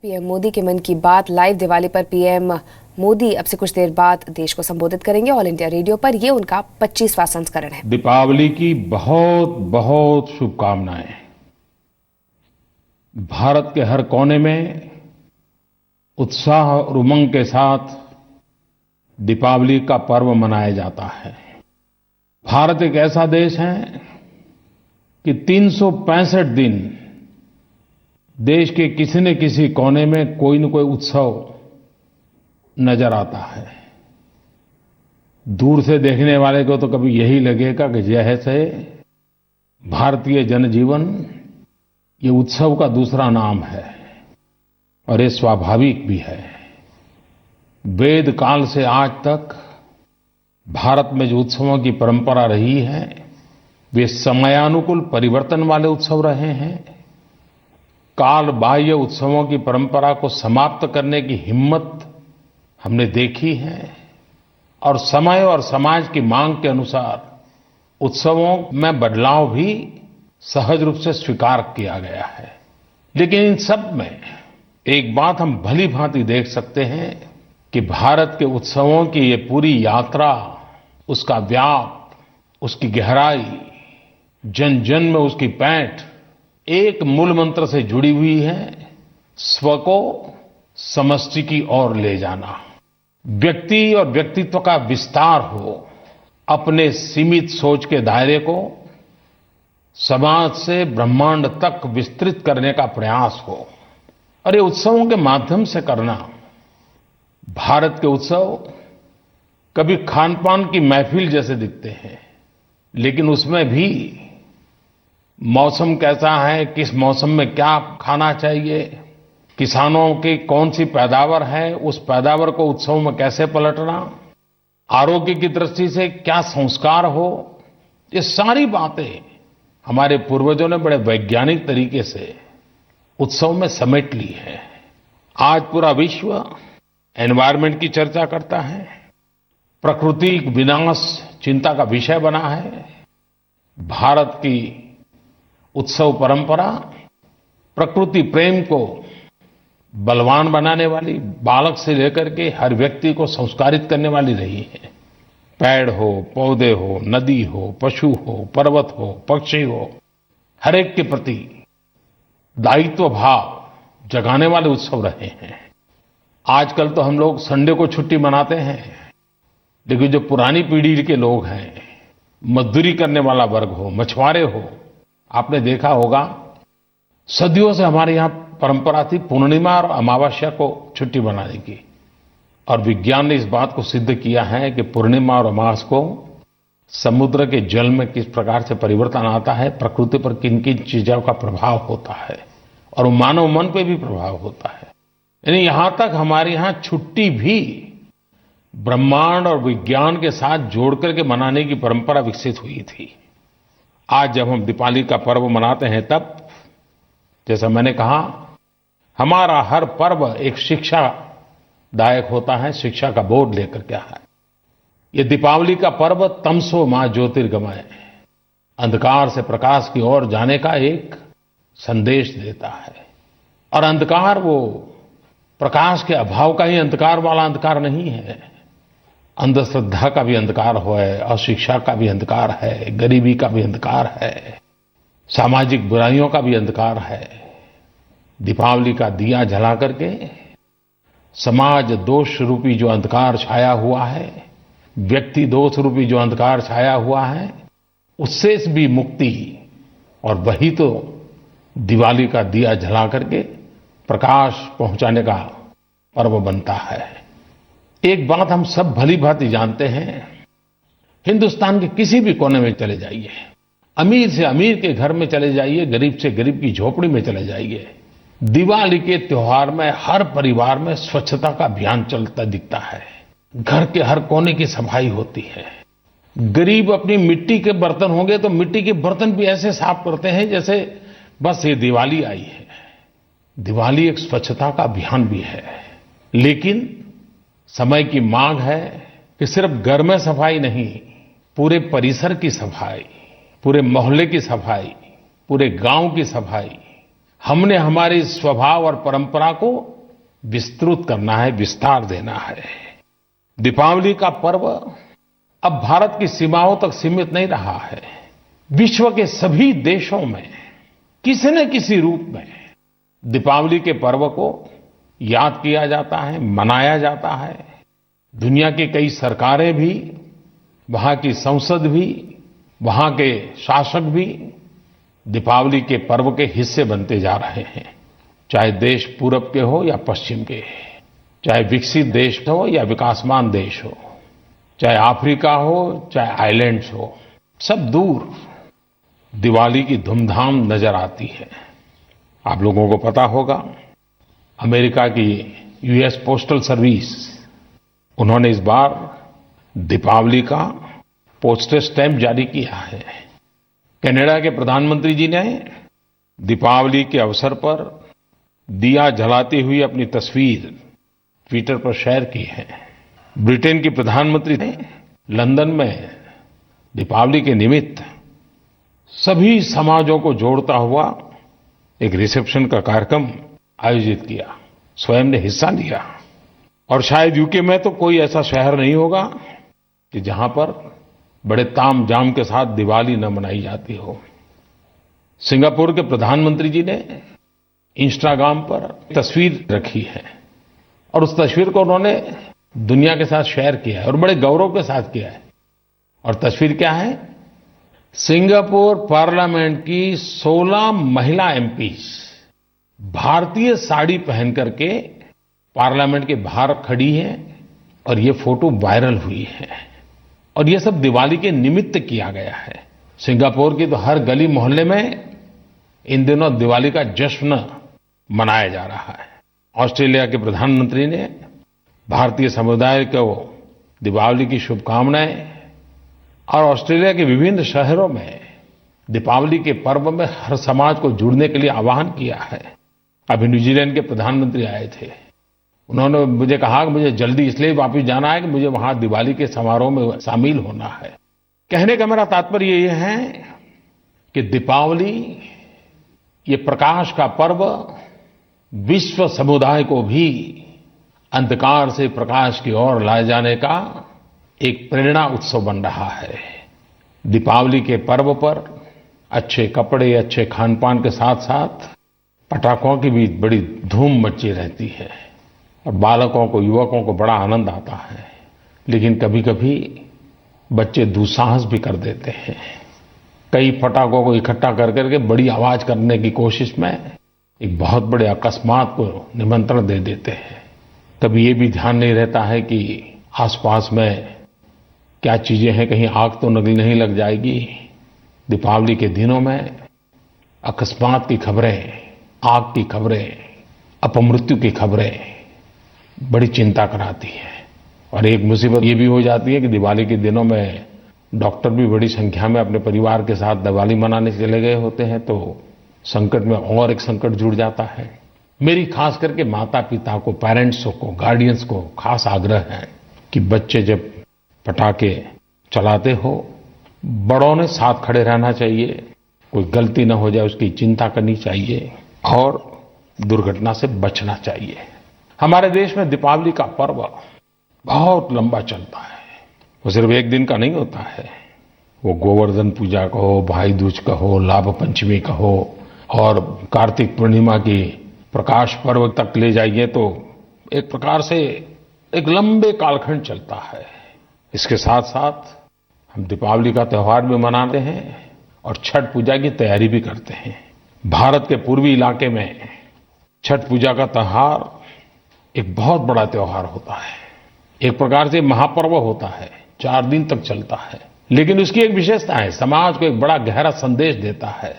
PM Modi के मन की बात लाइव दिवाली पर पीएम मोदी अब से कुछ देर बाद देश को संबोधित करेंगे। ऑल इंडिया रेडियो पर ये उनका 25वां संस्करण है। दीपावली की बहुत बहुत शुभकामनाएं। भारत के हर कोने में उत्साह और उमंग के साथ दीपावली का पर्व मनाया जाता है। भारत एक ऐसा देश है कि 365 दिन देश के किसी न किसी कोने में कोई न कोई उत्सव नजर आता है। दूर से देखने वाले को तो कभी यही लगेगा कि जैसे भारतीय जनजीवन ये उत्सव का दूसरा नाम है, और ये स्वाभाविक भी है। वेद काल से आज तक भारत में जो उत्सवों की परंपरा रही है वे समयानुकूल परिवर्तन वाले उत्सव रहे हैं। काल बाह्य उत्सवों की परंपरा को समाप्त करने की हिम्मत हमने देखी है, और समय और समाज की मांग के अनुसार उत्सवों में बदलाव भी सहज रूप से स्वीकार किया गया है। लेकिन इन सब में एक बात हम भली भांति देख सकते हैं कि भारत के उत्सवों की ये पूरी यात्रा, उसका व्याप, उसकी गहराई, जन जन में उसकी पैठ एक मूल मंत्र से जुड़ी हुई है। स्व को समष्टि की ओर ले जाना, व्यक्ति और व्यक्तित्व का विस्तार हो, अपने सीमित सोच के दायरे को समाज से ब्रह्मांड तक विस्तृत करने का प्रयास हो, और ये उत्सवों के माध्यम से करना। भारत के उत्सव कभी खान पान की महफिल जैसे दिखते हैं, लेकिन उसमें भी मौसम कैसा है, किस मौसम में क्या खाना चाहिए, किसानों की कौन सी पैदावार है, उस पैदावार को उत्सव में कैसे पलटना, आरोग्य की दृष्टि से क्या संस्कार हो, ये सारी बातें हमारे पूर्वजों ने बड़े वैज्ञानिक तरीके से उत्सव में समेट ली है। आज पूरा विश्व एनवायरनमेंट की चर्चा करता है, प्रकृति विनाश चिंता का विषय बना है। भारत की उत्सव परंपरा प्रकृति प्रेम को बलवान बनाने वाली, बालक से लेकर के हर व्यक्ति को संस्कारित करने वाली रही है। पेड़ हो, पौधे हो, नदी हो, पशु हो, पर्वत हो, पक्षी हो, हर एक के प्रति दायित्व भाव जगाने वाले उत्सव रहे हैं। आजकल तो हम लोग संडे को छुट्टी मनाते हैं, लेकिन जो पुरानी पीढ़ी के लोग हैं, मजदूरी करने वाला वर्ग हो, मछुआरे हो, आपने देखा होगा सदियों से हमारे यहां परंपरा थी पूर्णिमा और अमावस्या को छुट्टी मनाने की। और विज्ञान ने इस बात को सिद्ध किया है कि पूर्णिमा और अमावस को समुद्र के जल में किस प्रकार से परिवर्तन आता है, प्रकृति पर किन किन चीजों का प्रभाव होता है, और मानव मन पे भी प्रभाव होता है। यानी यहां तक हमारे यहां छुट्टी भी ब्रह्मांड और विज्ञान के साथ जोड़ करके मनाने की परंपरा विकसित हुई थी। आज जब हम दीपावली का पर्व मनाते हैं, तब जैसा मैंने कहा, हमारा हर पर्व एक शिक्षादायक होता है, शिक्षा का बोध लेकर के है। ये दीपावली का पर्व तमसो मां ज्योतिर्गमय, अंधकार से प्रकाश की ओर जाने का एक संदेश देता है। और अंधकार वो प्रकाश के अभाव का ही अंधकार वाला अंधकार नहीं है। अंधश्रद्धा का भी अंधकार है, अशिक्षा का भी अंधकार है, गरीबी का भी अंधकार है, सामाजिक बुराइयों का भी अंधकार है। दीपावली का दिया जला करके समाज दोष रूपी जो अंधकार छाया हुआ है, व्यक्ति दोष रूपी जो अंधकार छाया हुआ है, उससे भी मुक्ति, और वही तो दिवाली का दिया जला करके प्रकाश पहुंचाने का पर्व बनता है। एक बात हम सब भली भांति जानते हैं, हिंदुस्तान के किसी भी कोने में चले जाइए, अमीर से अमीर के घर में चले जाइए, गरीब से गरीब की झोपड़ी में चले जाइए, दिवाली के त्योहार में हर परिवार में स्वच्छता का अभियान चलता दिखता है। घर के हर कोने की सफाई होती है। गरीब अपनी मिट्टी के बर्तन होंगे तो मिट्टी के बर्तन भी ऐसे साफ करते हैं जैसे बस ये दिवाली आई है। दिवाली एक स्वच्छता का अभियान भी है, लेकिन समय की मांग है कि सिर्फ घर में सफाई नहीं, पूरे परिसर की सफाई, पूरे मोहल्ले की सफाई, पूरे गांव की सफाई, हमने हमारे स्वभाव और परंपरा को विस्तृत करना है, विस्तार देना है। दीपावली का पर्व अब भारत की सीमाओं तक सीमित नहीं रहा है। विश्व के सभी देशों में किसी न किसी रूप में दीपावली के पर्व को याद किया जाता है, मनाया जाता है। दुनिया की कई सरकारें भी, वहां की संसद भी, वहां के शासक भी दीपावली के पर्व के हिस्से बनते जा रहे हैं। चाहे देश पूरब के हो या पश्चिम के, चाहे विकसित देश हो या विकासमान देश हो, चाहे अफ्रीका हो, चाहे आइलैंड्स हो, सब दूर दिवाली की धूमधाम नजर आती है। आप लोगों को पता होगा, अमेरिका की यूएस पोस्टल सर्विस, उन्होंने इस बार दीपावली का पोस्टल स्टैम्प जारी किया है। कनाडा के प्रधानमंत्री जी ने दीपावली के अवसर पर दिया जलाती हुई अपनी तस्वीर ट्विटर पर शेयर की है। ब्रिटेन की प्रधानमंत्री ने लंदन में दीपावली के निमित्त सभी समाजों को जोड़ता हुआ एक रिसेप्शन का कार्यक्रम आयोजित किया, स्वयं ने हिस्सा लिया। और शायद यूके में तो कोई ऐसा शहर नहीं होगा कि जहां पर बड़े तामझाम के साथ दिवाली न मनाई जाती हो। सिंगापुर के प्रधानमंत्री जी ने इंस्टाग्राम पर तस्वीर रखी है और उस तस्वीर को उन्होंने दुनिया के साथ शेयर किया है और बड़े गौरव के साथ किया है। और तस्वीर क्या है? सिंगापुर पार्लियामेंट की 16 महिला एमपीज भारतीय साड़ी पहन करके पार्लियामेंट के बाहर खड़ी हैं और ये फोटो वायरल हुई है। और ये सब दिवाली के निमित्त किया गया है। सिंगापुर की तो हर गली मोहल्ले में इन दिनों दिवाली का जश्न मनाया जा रहा है। ऑस्ट्रेलिया के प्रधानमंत्री ने भारतीय समुदाय को दीपावली की शुभकामनाएं और ऑस्ट्रेलिया के विभिन्न शहरों में दीपावली के पर्व में हर समाज को जुड़ने के लिए आह्वान किया है। अभी न्यूजीलैंड के प्रधानमंत्री आए थे, उन्होंने मुझे कहा कि मुझे जल्दी इसलिए वापस जाना है कि मुझे वहां दिवाली के समारोह में शामिल होना है। कहने का मेरा तात्पर्य ये है कि दीपावली ये प्रकाश का पर्व विश्व समुदाय को भी अंधकार से प्रकाश की ओर लाए जाने का एक प्रेरणा उत्सव बन रहा है। दीपावली के पर्व पर अच्छे कपड़े, अच्छे खान-पान के साथ-साथ पटाखों की भी बड़ी धूम मची रहती है और बालकों को, युवकों को बड़ा आनंद आता है। लेकिन कभी-कभी बच्चे दुस्साहस भी कर देते हैं। कई पटाखों को इकट्ठा कर करके बड़ी आवाज करने की कोशिश में एक बहुत बड़े अकस्मात को निमंत्रण दे देते हैं। कभी ये भी ध्यान नहीं रहता है कि आसपास में क्या चीजें हैं, कहीं आग तो नहीं लग जाएगी। दीपावली के दिनों में अकस्मात की खबरें, आग की खबरें, अपमृत्यु की खबरें बड़ी चिंता कराती है। और एक मुसीबत ये भी हो जाती है कि दिवाली के दिनों में डॉक्टर भी बड़ी संख्या में अपने परिवार के साथ दिवाली मनाने चले गए होते हैं, तो संकट में और एक संकट जुड़ जाता है। मेरी खास करके माता पिता को, पेरेंट्स को, गार्डियंस को खास आग्रह है कि बच्चे जब पटाखे चलाते हो, बड़ों ने साथ खड़े रहना चाहिए, कोई गलती न हो जाए उसकी चिंता करनी चाहिए और दुर्घटना से बचना चाहिए। हमारे देश में दीपावली का पर्व बहुत लंबा चलता है, वो सिर्फ एक दिन का नहीं होता है। वो गोवर्धन पूजा कहो, भाई दूज कहो, लाभ पंचमी कहो और कार्तिक पूर्णिमा की प्रकाश पर्व तक ले जाइए तो एक प्रकार से एक लंबे कालखंड चलता है। इसके साथ साथ हम दीपावली का त्योहार भी मनाते हैं और छठ पूजा की तैयारी भी करते हैं। भारत के पूर्वी इलाके में छठ पूजा का त्योहार एक बहुत बड़ा त्योहार होता है, एक प्रकार से महापर्व होता है, 4 दिन तक चलता है। लेकिन उसकी एक विशेषता है, समाज को एक बड़ा गहरा संदेश देता है।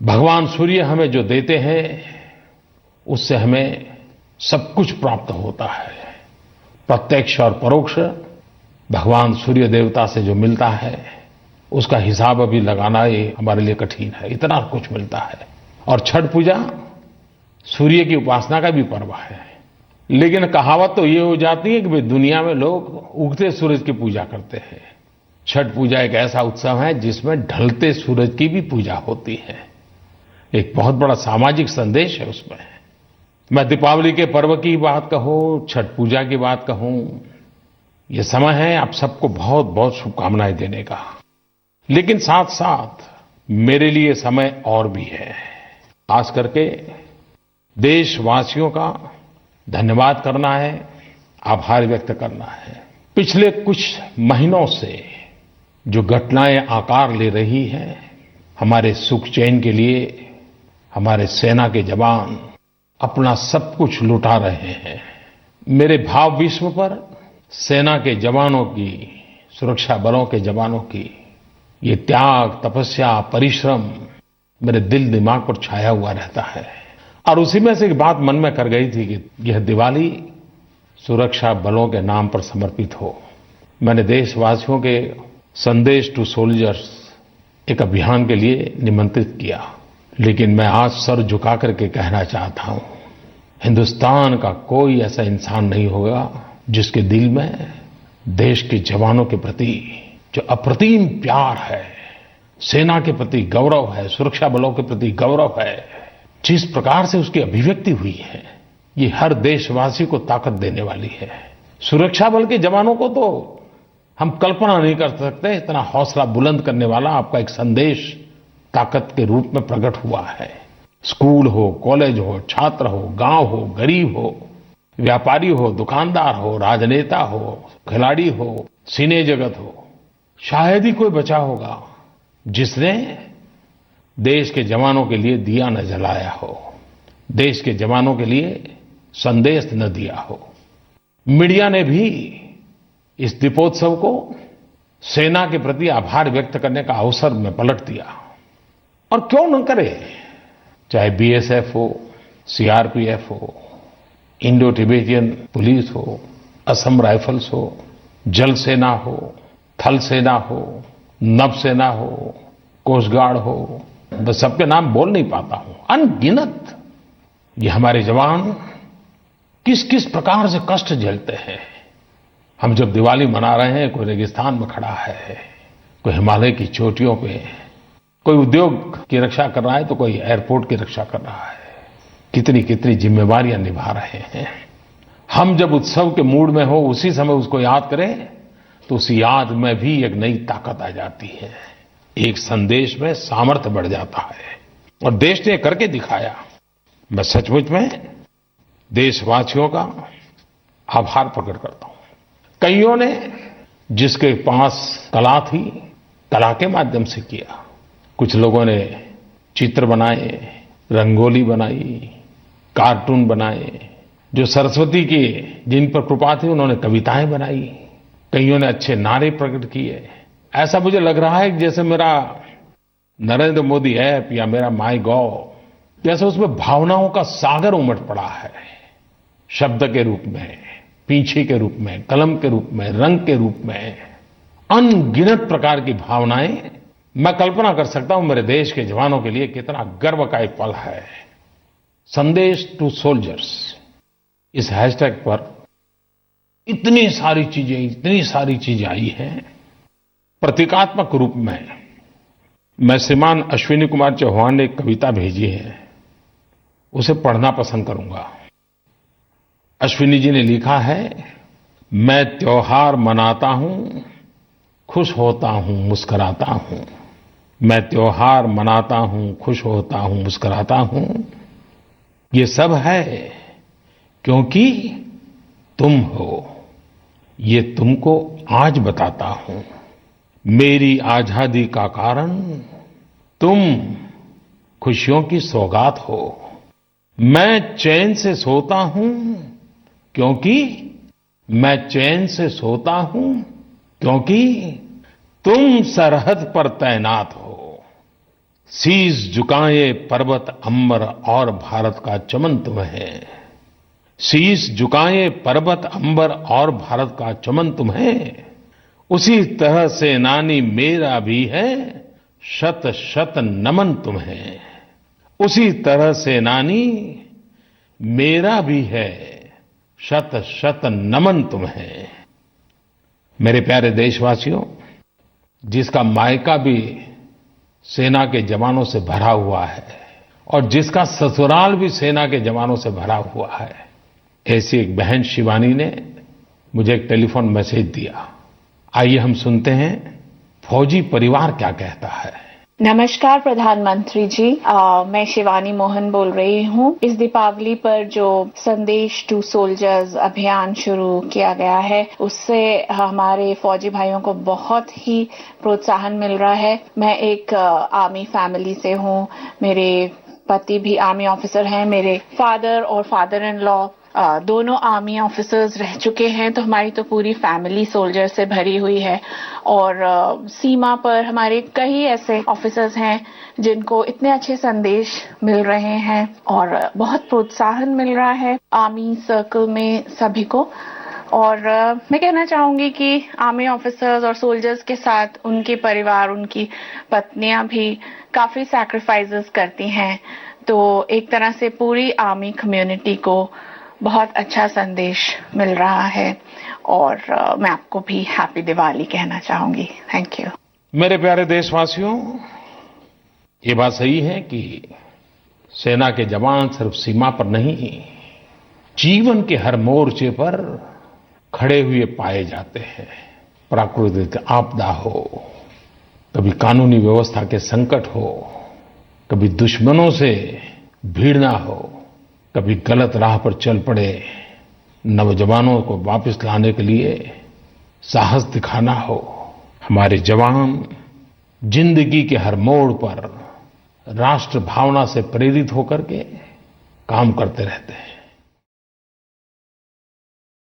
भगवान सूर्य हमें जो देते हैं उससे हमें सब कुछ प्राप्त होता है। प्रत्यक्ष और परोक्ष भगवान सूर्य देवता से जो मिलता है उसका हिसाब अभी लगाना ये हमारे लिए कठिन है, इतना कुछ मिलता है। और छठ पूजा सूर्य की उपासना का भी पर्व है। लेकिन कहावत तो ये हो जाती है कि भाई दुनिया में लोग उगते सूरज की पूजा करते हैं। छठ पूजा एक ऐसा उत्सव है जिसमें ढलते सूरज की भी पूजा होती है। एक बहुत बड़ा सामाजिक संदेश है उसमें। मैं दीपावली के पर्व की बात कहूँ, छठ पूजा की बात कहूँ, ये समय है आप सबको बहुत बहुत शुभकामनाएं देने का। लेकिन साथ साथ मेरे लिए समय और भी है, खास करके देशवासियों का धन्यवाद करना है, आभार व्यक्त करना है। पिछले कुछ महीनों से जो घटनाएं आकार ले रही हैं, हमारे सुख चैन के लिए हमारे सेना के जवान अपना सब कुछ लुटा रहे हैं। मेरे भाव विश्व पर सेना के जवानों की, सुरक्षा बलों के जवानों की ये त्याग, तपस्या, परिश्रम मेरे दिल दिमाग पर छाया हुआ रहता है। और उसी में से एक बात मन में कर गई थी कि यह दिवाली सुरक्षा बलों के नाम पर समर्पित हो। मैंने देशवासियों के संदेश टू सोल्जर्स एक अभियान के लिए निमंत्रित किया। लेकिन मैं आज सर झुका करके कहना चाहता हूं, हिंदुस्तान का कोई ऐसा इंसान नहीं होगा जिसके दिल में देश के जवानों के प्रति जो अप्रतिम प्यार है, सेना के प्रति गौरव है, सुरक्षा बलों के प्रति गौरव है, जिस प्रकार से उसकी अभिव्यक्ति हुई है, ये हर देशवासी को ताकत देने वाली है। सुरक्षा बल के जवानों को तो हम कल्पना नहीं कर सकते, इतना हौसला बुलंद करने वाला आपका एक संदेश ताकत के रूप में प्रकट हुआ है। स्कूल हो, कॉलेज हो, छात्र हो, गांव हो, गरीब हो, व्यापारी हो, दुकानदार हो, राजनेता हो, खिलाड़ी हो, सिने जगत हो, शायद ही कोई बचा होगा जिसने देश के जवानों के लिए दिया न जलाया हो, देश के जवानों के लिए संदेश न दिया हो। मीडिया ने भी इस दीपोत्सव को सेना के प्रति आभार व्यक्त करने का अवसर में पलट दिया। और क्यों न करे, चाहे बीएसएफ हो, सीआरपीएफ हो, इंडो तिब्बतियन पुलिस हो, असम राइफल्स हो, जल सेना हो, थल सेना हो, नभ सेना हो, कोस्ट गार्ड हो, मैं सबके नाम बोल नहीं पाता हूं, अनगिनत ये हमारे जवान किस किस प्रकार से कष्ट झेलते हैं। हम जब दिवाली मना रहे हैं, कोई रेगिस्तान में खड़ा है, कोई हिमालय की चोटियों पे, कोई उद्योग की रक्षा कर रहा है, तो कोई एयरपोर्ट की रक्षा कर रहा है। कितनी कितनी जिम्मेवारियां निभा रहे हैं। हम जब उत्सव के मूड में हो, उसी समय उसको याद करें, तो उस याद में भी एक नई ताकत आ जाती है, एक संदेश में सामर्थ्य बढ़ जाता है। और देश ने करके दिखाया। मैं सचमुच में देशवासियों का आभार प्रकट करता हूं। कईयों ने जिसके पास कला थी, कला के माध्यम से किया। कुछ लोगों ने चित्र बनाए, रंगोली बनाई, कार्टून बनाए। जो सरस्वती की जिन पर कृपा थी, उन्होंने कविताएं बनाई। कईयों ने अच्छे नारे प्रकट किए। ऐसा मुझे लग रहा है कि जैसे मेरा नरेंद्र मोदी ऐप या मेरा माई गॉव, जैसे उसमें भावनाओं का सागर उमड़ पड़ा है। शब्द के रूप में, पींछे के रूप में, कलम के रूप में, रंग के रूप में, अनगिनत प्रकार की भावनाएं। मैं कल्पना कर सकता हूं मेरे देश के जवानों के लिए कितना गर्व का एक पल है। संदेश टू सोल्जर्स, इस हैशटैग पर इतनी सारी चीजें आई हैं। प्रतीकात्मक रूप में मैं श्रीमान अश्विनी कुमार चौहान ने एक कविता भेजी है, उसे पढ़ना पसंद करूंगा। अश्विनी जी ने लिखा है, मैं त्योहार मनाता हूं, खुश होता हूं, मुस्कुराता हूं। मैं त्योहार मनाता हूं, खुश होता हूं, मुस्कुराता हूं। ये सब है क्योंकि तुम हो, ये तुमको आज बताता हूं। मेरी आजादी का कारण तुम खुशियों की सौगात हो। मैं चैन से सोता हूं क्योंकि मैं चैन से सोता हूं क्योंकि तुम सरहद पर तैनात हो। शीश झुकाए पर्वत अंबर और भारत का चमन तुम है। शीश झुकाए पर्वत अंबर और भारत का चमन तुम है। उसी तरह सेनानी मेरा भी है, शत शत नमन तुम है। उसी तरह सेनानी मेरा भी है, शत शत नमन तुम है। मेरे प्यारे देशवासियों, जिसका मायका भी सेना के जवानों से भरा हुआ है, और जिसका ससुराल भी सेना के जवानों से भरा हुआ है, ऐसी एक बहन शिवानी ने मुझे एक टेलीफोन मैसेज दिया। आइए हम सुनते हैं फौजी परिवार क्या कहता है। नमस्कार प्रधानमंत्री जी, मैं शिवानी मोहन बोल रही हूँ। इस दीपावली पर जो संदेश टू सोल्जर्स अभियान शुरू किया गया है, उससे हमारे फौजी भाइयों को बहुत ही प्रोत्साहन मिल रहा है। मैं एक आर्मी फैमिली से हूँ। मेरे पति भी आर्मी ऑफिसर हैं। मेरे फादर और फादर इन लॉ दोनों आर्मी ऑफिसर्स रह चुके हैं, तो हमारी तो पूरी फैमिली सोल्जर से भरी हुई है। और सीमा पर हमारे कई ऐसे ऑफिसर्स हैं जिनको इतने अच्छे संदेश मिल रहे हैं और बहुत प्रोत्साहन मिल रहा है आर्मी सर्कल में सभी को। और मैं कहना चाहूंगी कि आर्मी ऑफिसर्स और सोल्जर्स के साथ उनके परिवार, उनकी पत्नियां भी काफी सैक्रिफाइसेस करती हैं। तो एक तरह से पूरी आर्मी कम्युनिटी को बहुत अच्छा संदेश मिल रहा है। और मैं आपको भी हैप्पी दिवाली कहना चाहूंगी। Thank you. मेरे प्यारे देशवासियों, ये बात सही है कि सेना के जवान सिर्फ सीमा पर नहीं, जीवन के हर मोर्चे पर खड़े हुए पाए जाते हैं। प्राकृतिक आपदा हो, कभी कानूनी व्यवस्था के संकट हो, कभी दुश्मनों से भिड़ना हो, कभी गलत राह पर चल पड़े नौजवानों को वापस लाने के लिए साहस दिखाना हो, हमारे जवान जिंदगी के हर मोड़ पर राष्ट्र भावना से प्रेरित होकर के काम करते रहते हैं।